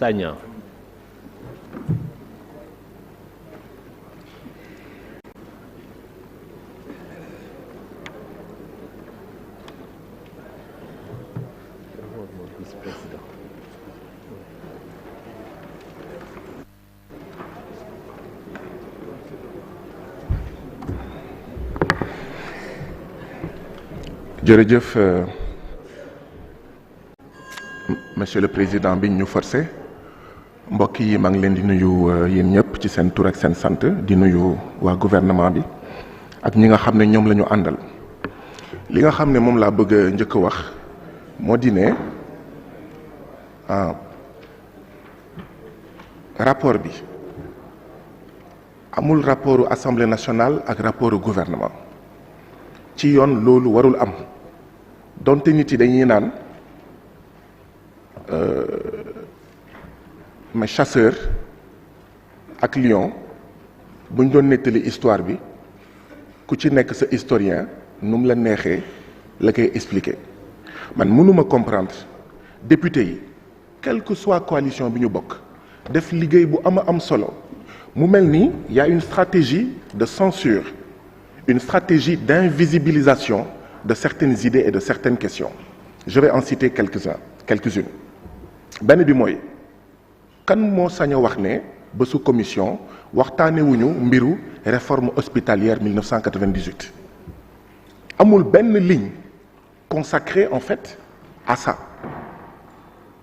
Sagna. jërëjëf monsieur le président bi ñu forcé mbokk yi maa ngi leen di nuyu yéen ñëpp ci seen tur ak seen sant di nuyu waa gouvernement bi ak ñi nga xam ne ñoom la ñu àndal li nga xam ne moom laa bëgg a njëkk a wax moo di ne rapport bi amul rapportu assemblée nationale ak rapportu gouvernement ci yoon loolu warul am donte nit yi dañuy naan mais chasseur ak lion buñ doon nettali histoire bi ku ci nekk sa historien nu mu la neexee la koy expliquer man mënuma comprendre député yi quelle que soit coalition bi ñu bokk def liggéey bu am solo mu mel ni y a une stratégie de censure, une stratégie d'invisibilisation de certaines idées et de certaines questions. Je vais en citer quelques-unes. benn bi mooy kan moo sañ a wax ne bésu commission waxtaanewuñu mbiru réforme hospitalière 1998 amul benn ligne consacrée en fait à ça.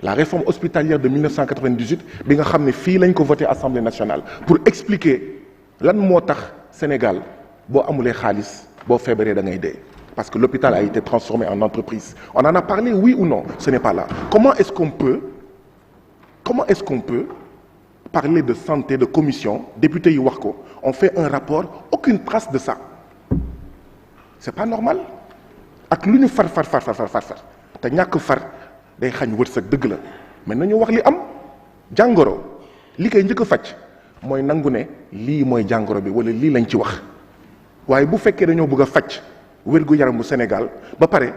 La réforme hospitalière de 1998 bi nga xam ne fii lañ ko voté Assemblée nationale pour expliquer lan moo tax Sénégal boo amulee xaalis boo feebaree da ngay dee parce que l'hôpital a été transformé en entreprise. On en a parlé, oui ou non? Ce n'est pas là. Comment est-ce qu'on peut parler de santé, de commission, député yi wax ko, on fait un rapport, aucune trace de ça. C'est pas normal. ak lu ñu far te ñàkk far day xañ wërsëg dëgg la mais nañu wax li am jàngoro li koy njëkk a faj mooy nangu ne lii mooy jàngoro bi wala lii lañ ci wax waaye bu fekkee dañoo bëgg a faj wér-gu-yaram bu Sénégal ba pare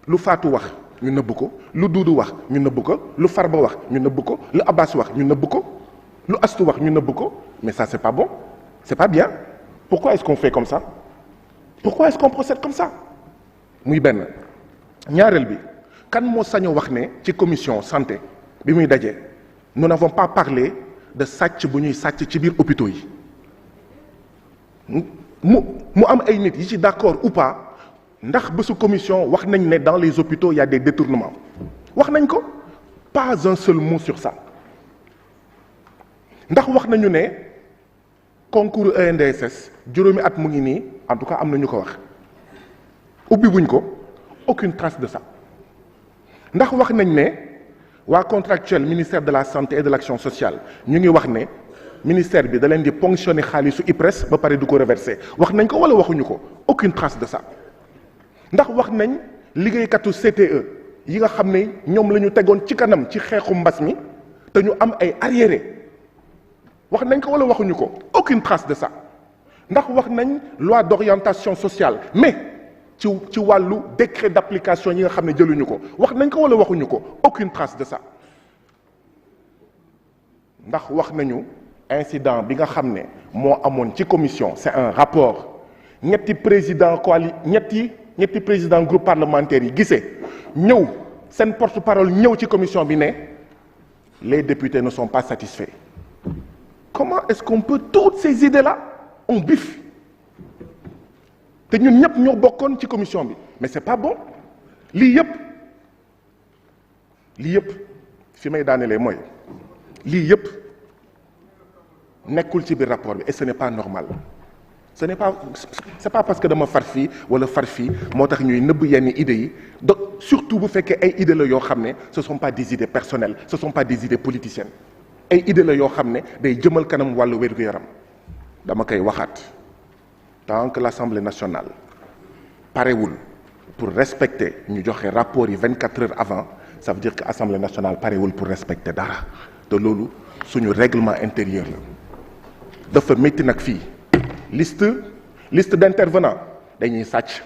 lu Faatu wax ñu nëbb ko lu Duudu wax ñu nëbb ko lu Farba wax ñu nëbb ko lu Abbas wax ñu nëbb ko lu Astu wax ñu nëbb ko mais ça c'est pas bon, c'est pas bien. Pourquoi est-ce qu'on fait comme ça? Pourquoi est-ce qu'on procède comme ça? muy benn ñaareel bi kan moo sañ a wax ne ci commission santé bi muy daje nous n'avons pas parlé de sàcc bu ñuy sàcc ci biir hôpitaux yi mu am ay nit yi ci d'accord ou pas ndax bésu commission wax nañ ne dans les hôpitaux il y a des détournements wax nañ ko pas un seul mot sur ça ndax wax nañu ne concours ENDSS juróomi at mu ngi nii en tout cas am na ñu ko wax ubbi wuñ ko aucune trace de ça ndax wax nañ ne waa contractuel ministère de la santé et de l'action sociale ñu ngi wax ne ministère bi da leen di ponctionner xaalisu IPRES ba pare du ko reverser wax nañ ko wala waxuñu ko aucune trace de ça ndax wax nañ liggéeykatu CTE yi nga xam ne ñoom la ñu tegoon ci kanam ci xeexu mbas mi te ñu am ay arriérés wax nañ ko wala waxuñu ko aucune trace de ça ndax wax nañ loi d'orientation sociale mais ci wàllu décret d'application yi nga xam ne jëluñu ko wax nañ ko wala waxuñu ko aucune trace de ça ndax wax nañu incident bi nga xam ne moo amoon ci commission c'est un rapport ñetti président groupe parlementaire yi gisee ñëw seen porte-parole ñëw ci commission bi ne les députés ne sont pas satisfaits. Comment est-ce qu'on peut toutes ces idées-là on biffe te ñun ñëpp ñoo bokkoon ci commission bi mais c'est pas bon lii yëpp fi may daanelee mooy lii yëpp nekkul ci biir rapport bi et ce n'est pas normal c'est pas parce que dama far fii wala far fii moo tax ñuy nëbb yenn idées yi donc surtout bu fekkee ay idées la yoo xam ne ce sont pas des idées personnelles ce sont pas des idées politiciennes ay idées la yoo xam ne day jëmal kanam wàllu wér-gu-yaram dama koy waxaat tant que l'Assemblée nationale parewul pour respecter ñu joxe rapport yi 24 heures avant ça veut dire que Assemblée nationale parewul pour respecter dara te loolu suñu règlement intérieur la dafa métti nag fii liste d'intervenants dañuy sàcc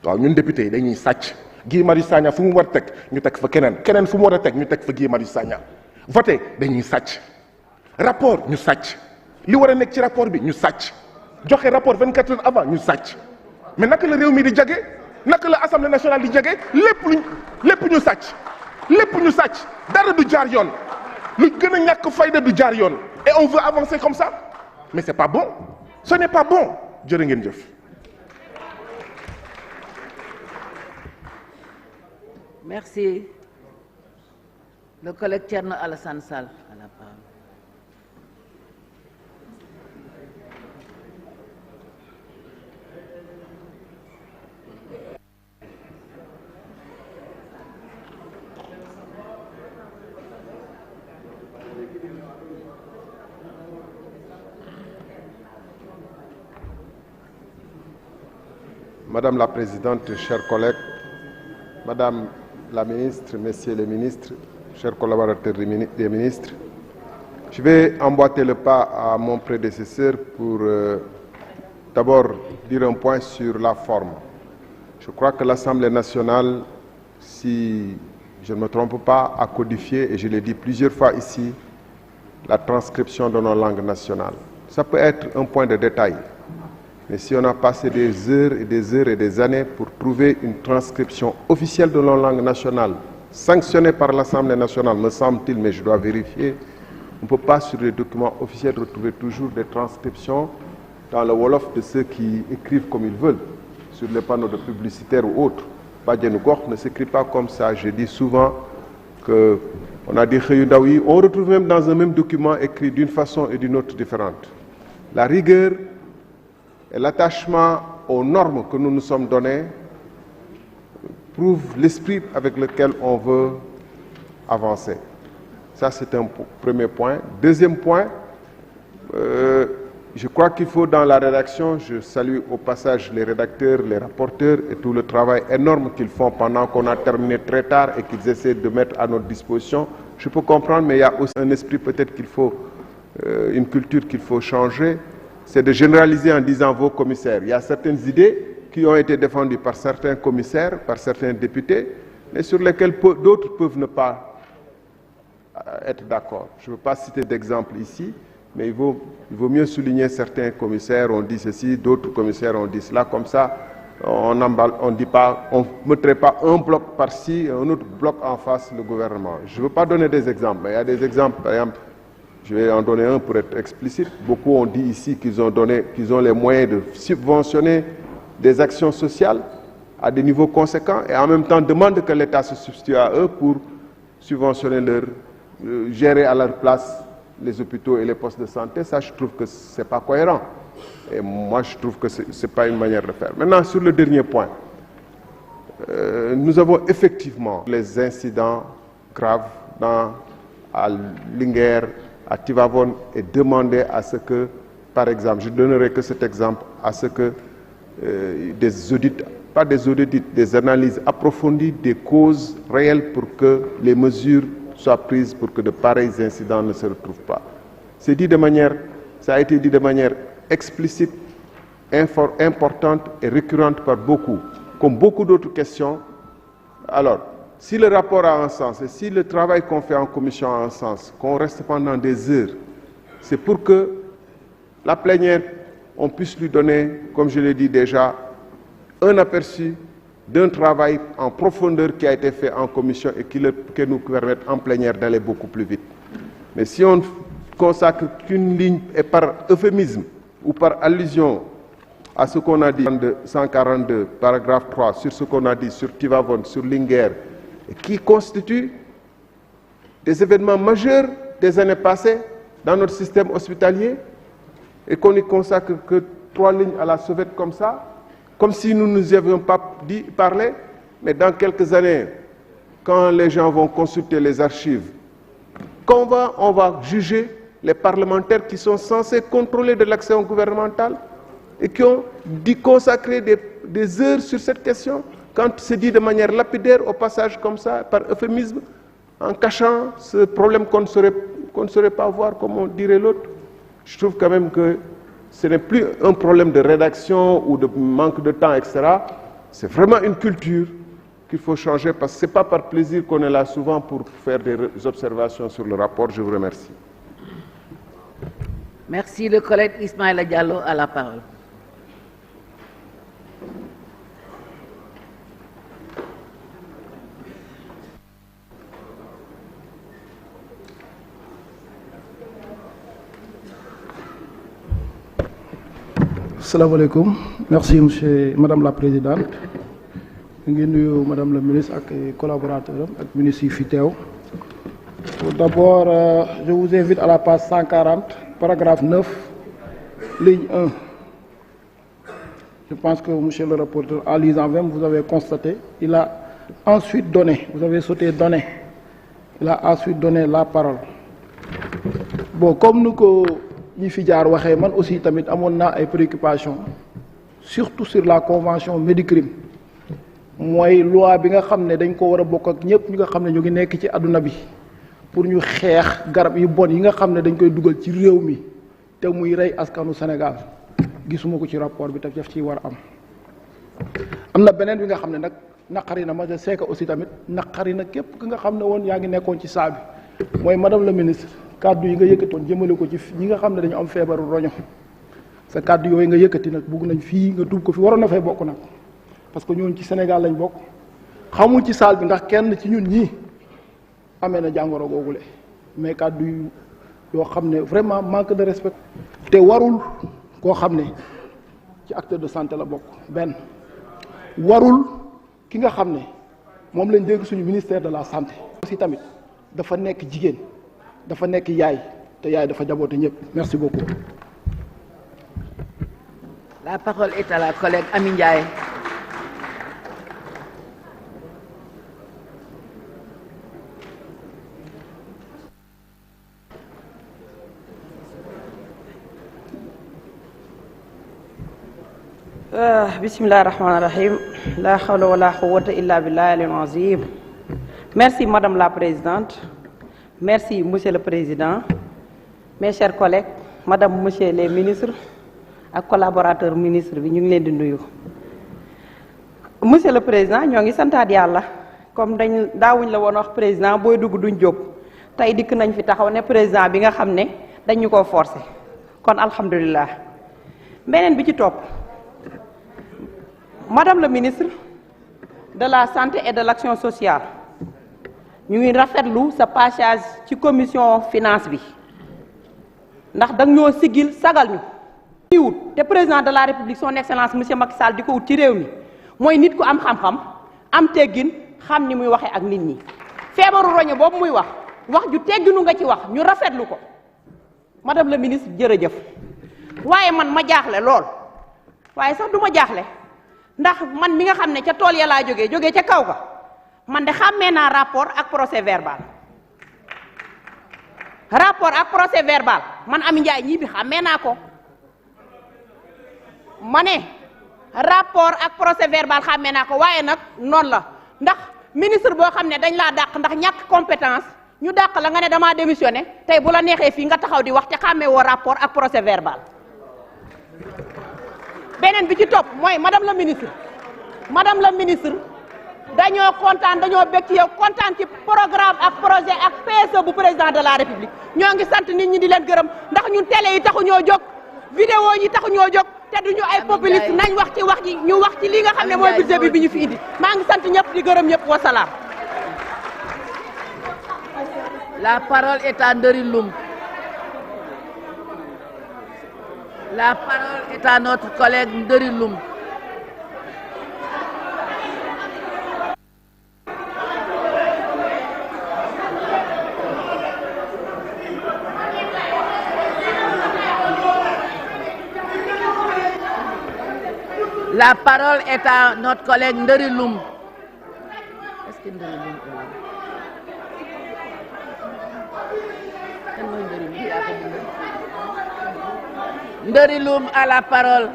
waaw ñun député yi dañuy sàcc Guy Marius Sagna fu mu war a teg ñu teg fa keneen fu mu war a teg ñu teg fa Guy Marius Sagna voté dañuy sàcc rapport ñu sàcc li war a nekk ci rapport bi ñu sàcc joxe rapport 24 heures avant ñu sàcc mais naka la réew mi di jage naka la assemblée nationale di jage lépp ñu sàcc dara du jaar yoon lu gën a ñàkk fayda du jaar yoon et on veut avancer comme ça mais c'est pas bon ce n'est pas bon jërë ngeen jëf. Merci. Le collègue Thierno Alassane Sall a la parole. Madame la Présidente, chers collègues, Madame la Ministre, Messieurs les Ministres, chers collaborateurs des ministres, je vais emboîter le pas à mon prédécesseur pour d'abord dire un point sur la forme. Je crois que l'Assemblée nationale, si je ne me trompe pas, a codifié, et je l'ai dit plusieurs fois ici, la transcription de nos langues nationales. Ça peut être un point de détail. Mais si on a passé des heures et des heures et des années pour trouver une transcription officielle de nos langues nationales, sanctionnée par l'Assemblée nationale, me semble-t-il, mais je dois vérifier, on ne peut pas sur les documents officiels retrouver toujours des transcriptions dans le Wolof de ceux qui écrivent comme ils veulent, sur les panneaux de publicitaires ou autres. Badianou Gokh ne s'écrit pas comme ça. Je dis souvent qu'on a dit Khayoudaoui, on retrouve même dans un même document écrit d'une façon et d'une autre différente. La rigueur et l'attachement aux normes que nous nous sommes données prouvent l'esprit avec lequel on veut avancer. Ça, c'est un premier point. Deuxième point, je crois qu'il faut dans la rédaction, je salue au passage les rédacteurs, les rapporteurs et tout le travail énorme qu'ils font pendant qu'on a terminé très tard et qu'ils essaient de mettre à notre disposition. Je peux comprendre, mais il y a aussi un esprit peut-être qu'il faut, une culture qu'il faut changer. C'est de généraliser en disant vos commissaires. Il y a certaines idées qui ont été défendues par certains commissaires, par certains députés, mais sur lesquelles d'autres peuvent ne pas être d'accord. Je ne veux pas citer d'exemple ici, mais il vaut mieux souligner certains commissaires ont dit ceci, d'autres commissaires ont dit cela. Comme ça, on ne mettrait pas un bloc par-ci et un autre bloc en face du gouvernement. Je ne veux pas donner des exemples, mais il y a des exemples, par exemple, je vais en donner un pour être explicite. Beaucoup ont dit ici qu'ils ont les moyens de subventionner des actions sociales à des niveaux conséquents et en même temps demandent que l'État se substitue à eux pour subventionner gérer à leur place les hôpitaux et les postes de santé. Ça, je trouve que ce n'est pas cohérent. Et moi, je trouve que ce n'est pas une manière de faire. Maintenant, sur le dernier point, nous avons effectivement les incidents graves à Linguère, à Tivavone, et demander à ce que, par exemple, je ne donnerai que cet exemple, à ce que des audits, pas des audits, des analyses approfondies des causes réelles pour que les mesures soient prises pour que de pareils incidents ne se retrouvent pas. C'est dit de manière, ça a été dit de manière explicite, importante et récurrente par beaucoup, comme beaucoup d'autres questions. Alors, si le rapport a un sens et si le travail qu'on fait en commission a un sens, qu'on reste pendant des heures, c'est pour que la plénière, on puisse lui donner, comme je l'ai dit déjà, un aperçu d'un travail en profondeur qui a été fait en commission et qui nous permette en plénière d'aller beaucoup plus vite. Mais si on ne consacre qu'une ligne et par euphémisme ou par allusion à ce qu'on a dit en 142, paragraphe 3, sur ce qu'on a dit sur Tivavone, sur Linguère, qui constituent des événements majeurs des années passées dans notre système hospitalier et qu'on n'y consacre que 3 lignes à la sauvette comme ça, comme si nous ne nous avions pas parlé, mais dans quelques années, quand les gens vont consulter les archives, on va juger les parlementaires qui sont censés contrôler de l'action gouvernementale et qui ont dû consacrer des heures sur cette question. Quand c'est dit de manière lapidaire, au passage comme ça, par euphémisme, en cachant ce problème qu'on ne saurait pas voir, comme on dirait l'autre, je trouve quand même que ce n'est plus un problème de rédaction ou de manque de temps, etc. C'est vraiment une culture qu'il faut changer parce que ce n'est pas par plaisir qu'on est là souvent pour faire des observations sur le rapport. Je vous remercie. Merci. Le collègue Ismaïla Diallo a la parole. Assalamu alaikum. Merci Madame la Présidente. Madame la Ministre et collaborateurs et ministres yi fi teew. Tout d'abord, je vous invite à la page 140, paragraphe 9, ligne 1. Je pense que monsieur le rapporteur, en lisant même, vous avez constaté, il a ensuite donné, vous avez sauté donné, il a ensuite donné la parole. Bon, comme nous ñi fi jaar waxee man aussi tamit amoon naa ay préoccupations surtout sur la convention Médicrime mooy loi bi nga xam ne dañ ko war a bokk ak ñëpp ñi nga xam ne ñu ngi nekk ci àdduna bi pour ñu xeex garab yu bon yi nga xam ne dañ koy dugal ci réew mi te muy rey askanu Sénégal gisuma ko ci rapport bi te daf ciy war a am na beneen bi nga xam ne nag naqari na ma je sais que aussi tamit naqari na képp ki nga xam ne woon yaa ngi nekkoon ci saa bi mooy madame la ministre kàddu yi nga yëkkatoon jëmale ko ci ñi nga xam ne dañu am feebaru roño sa kàddu yooyu nga yëkkati nag bugg nañ fii nga tuub ko fi waroon na fay bokk nag parce que ñooñu ci Sénégal lañ bokk xamul ci salle bi ndax kenn ci ñun ñii amee na jàngoro googule mais kàddu yoo xam ne vraiment manque de respect te warul koo xam ne ci acteur de santé la bokk benn warul ki nga xam ne moom lañ dégg suñu ministère de la santé aussi tamit dafa nekk jigéen dafa nekk yaay te yaay dafa jaboote ñëpp merci beaucoup. La parole est à la collègue Amy Ndiaye. Bismillah ar-Rahman ar-Rahim. La hawla wa la quwwata illa billahi al-azim. Merci Madame la Présidente. Merci Monsieur le Président. Mes chers collègues, Madame, Monsieur les ministres ak collaborateurs ministres bi ñu ngi leen di nuyu. Monsieur le Président ñoo ngi santaat yàlla comme daawuñ la woon wax président booy dugg duñ jóg tey dikk nañ fi taxaw ne président bi nga xam ne dañu ko forcer kon alhamdulilah. beneen bi ci topp Madame le ministre de la santé et de l'action sociale ñu ngi rafetlu sa passage ci commission finance bi ndax dang ñoo sigil sagal ñu wut te président de la république son excellence monsieur Macky Sall di ko wut ci réew mi mooy nit ku am xam-xam am teggin xam ni muy waxee ak nit ñi feebaru roño boobu muy wax ju tegginu nga ci wax ñu rafetlu ko madame la ministre jërëjëf waaye man ma jaaxle lool waaye sax du ma jaaxle ndax man mi nga xam ne ca tool ya laa jógee ca kaw ga man de xàmmee naa rapport ak procès verbal man Amy Ndiaye ñii bi xàmmee naa ko ma ne rapport ak procès verbal xàmmee naa ko waaye nag noonu la ndax ministre boo xam ne dañ laa dàq ndax ñàkk compétence ñu dàq la nga ne damaa démissionné tey bu la neexee fii nga taxaw di wax te xàmmee woo rapport ak procès verbal beneen bi ci topp mooy madame la ministre dañoo kontaan dañoo bég ci yow kontaan ci programme ak projet ak PSE bu président de la république ñoo ngi sant nit ñi di leen gërëm ndax ñun télé yi taxu ñoo jóg vidéo yi taxu ñoo jóg te duñu ay populiste nañ wax ci wax ji ñu wax ci li nga xam ne mooy budget bi ñu fi indi maa ngi sant ñëpp di gërëm ñëpp wasalaam. La parole est à Nderi Loum. La parole est à notre collègue Nderi Loum. La parole est à notre collègue Nderi Loum. Est-ce que Nderi Loum est là? Nderi Loum a la parole.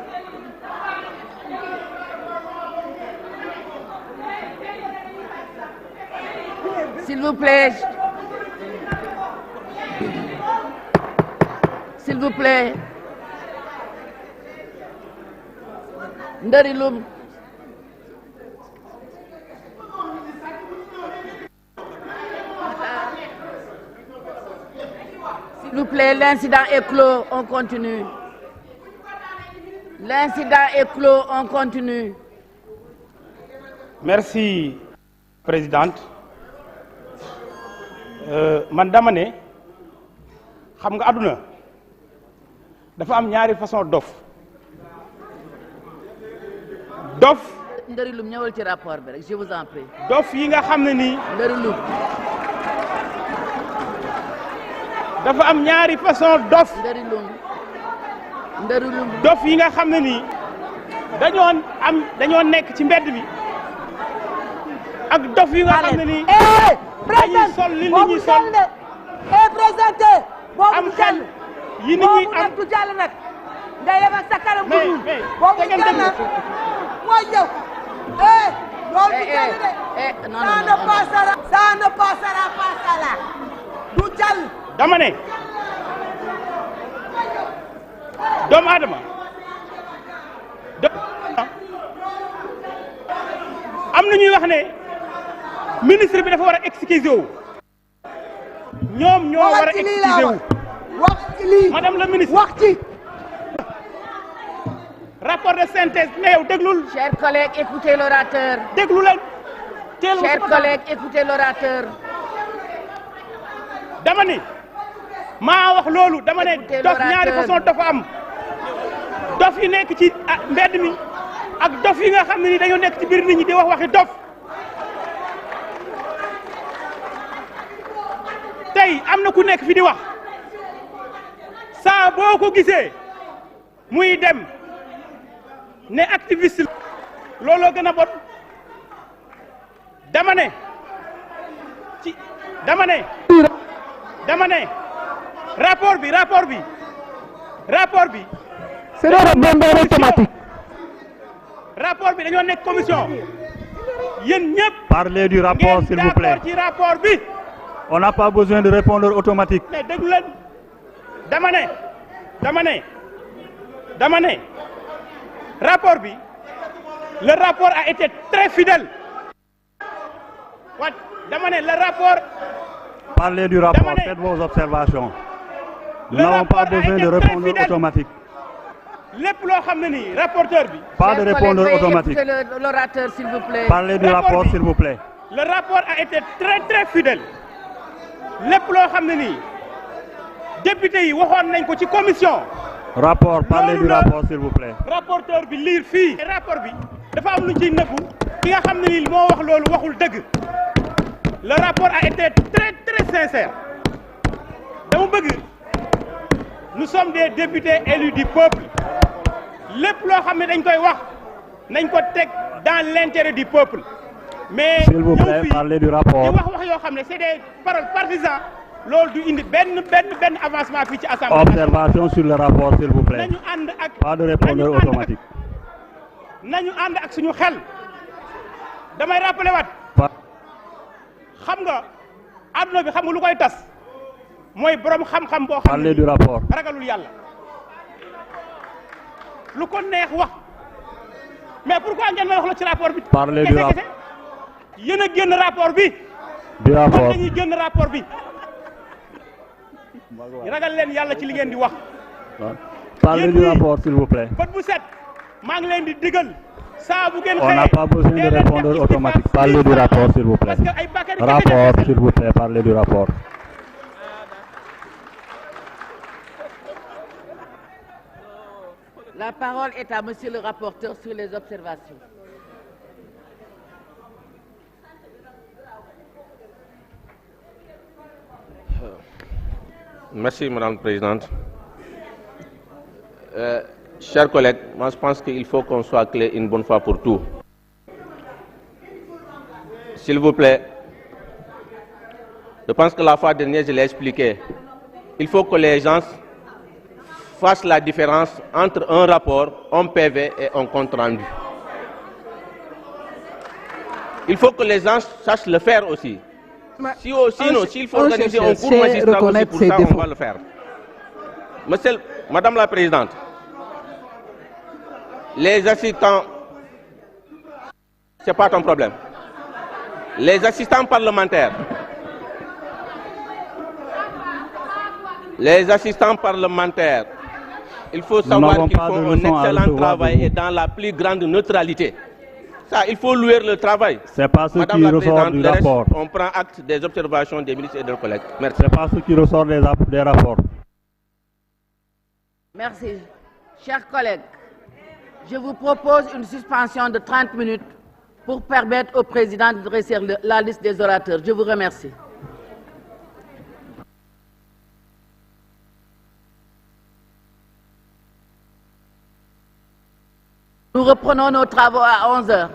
S'il vous plaît. S'il vous plaît. Nderi Loum. S'il vous plaît, l'incident est clos, on continue. L'incident est clos, on continue. Merci, Présidente. Man dama ne xam nga àdduna dafa am ñaari façon dof Ndëri Lum ñëwal ci rapport bi rek, je vous en prie. dof yi nga xam ne nii Ndëri Lum. dafa am ñaari façon dof Ndëri Lum. Ndëri Lum. dof yi nga xam ne nii dañoo nekk ci mbedd bi ak dof yi nga xam ne nii dañuy sol li nit ñi sol présenté am xel yi nit ñi am du jàll nag nga yem ak sa kanam bu dul boobu jàll na mooy yow loolu du jàll de ça ne passera pas ça là du jàll dama ne doomu aadama am na ñuy wax ne ministre bi dafa war a excuser wu ñoom ñoo war a excuser wu wax ci lii madame la ministre wax ci rapport de synthèse mais yow déglul Chers collègues, écoutez l'orateur. déglu leen teel Chers collègues, écoutez l'orateur. dama ni maa wax loolu dama ne Écoutez dof l'orateur. ñaari façon dafa am dof yi nekk ci mbedd mi ak dof yi nga xam ne ni dañoo nekk ci biir nit ñi di wax waxi dof tey am na ku nekk fi di wax saa boo ko gisee muy dem ne activiste looloo gën a bon dama ne rapport bi c'est le rapport automatique rapport bi dañoo nekk commission yéen ñëpp Parlez du rapport, s'il vous plaît. ci rapport bi On n'a pas besoin de répondeur automatique. mais déglu leen dama ne rapport bi le rapport a été très fidèle dama ne le rapport Parlez du rapport, Dama ne- faites vos observations. Nous Le n'avons pas rapport a besoin été de très répondeur fidèle. automatique. lépp loo xam ne nii rapporteur bi Pas de Chers répondeur collègues, veuillez automatique. écouter l'orateur, s'il vous plaît. Parlez du Rapport rapport, bi. s'il vous plaît. le rapport a été très très fidèle lépp loo xam ne nii député yi waxoon nañ ko ci commission Rapport, parlez Loolu du la- rapport, s'il vous plaît. rapporteur bi liir fii rapport bi dafa am lu ciy nëbbu ki nga xam ne nii moo wax loolu waxul dëgg le rapport a été très très sincère dama bëgg nous sommes des députés élus du peuple lépp loo xam ne dañ koy wax nañ ko teg dans l'intérêt du peuple mais S'il vous ñëw plaît, fii parlez du di rapport. wax yoo xam ne c'est des paroles partisans loolu du indi benn avancement fii ci assemblée Observation sur le rapport, s'il vous plaît. nañu ànd ak Pas de répondeur nañu ànd ak- automatique. nañu ànd ak suñu xel damay rappelé waat Pa- xam nga àdduna bi xam nga lu koy tas mooy borom xam-xam boo xam Parlez du rapport. ragalul yàlla lu ko neex wax mais pourquoi ngeen may wax la ci rapport bi Parlez du rapport. yéen a génn rapport bi Du kon rapport. dañuy génn rapport bi ragal leen yàlla ci li ngeen di wax Parlez Yéen du ñii- rapport, s'il vous plaît. bët bu set maa ngi leen di digal saa bu ngeen On n'a pas besoin de répondeur automatique. Parlez du rapport, s'il vous plaît. parce que ay bàkkaar yi Rapport, s'il vous plaît, parlez du rapport. La parole est à monsieur le rapporteur sur les observations. Merci, Madame la Présidente. Chers collègues, moi je pense qu'il faut qu'on soit clair une bonne fois pour tout. S'il vous plaît, je pense que la fois dernière, je l'ai expliqué. Il faut que les gens fassent la différence entre un rapport, un PV et un compte rendu. Il faut que les gens sachent le faire aussi. Sinon, s'il faut organiser un cours magistral aussi pour ça, on va le faire. Madame la Présidente, les assistants, c'est pas ton problème. Les assistants parlementaires, Les assistants parlementaires, il faut savoir qu'ils font un excellent travail et dans la plus grande neutralité. Ça, il faut louer le travail. C'est pas ce Madame qui la ressort Présidente, du le reste, rapport. on prend acte des observations des ministres et de leurs collègues. Merci. C'est pas ce qui ressort des rapports. Merci. Chers collègues, je vous propose une suspension de 30 minutes pour permettre au président de dresser la liste des orateurs. Je vous remercie. Nous reprenons nos travaux à 11 heures.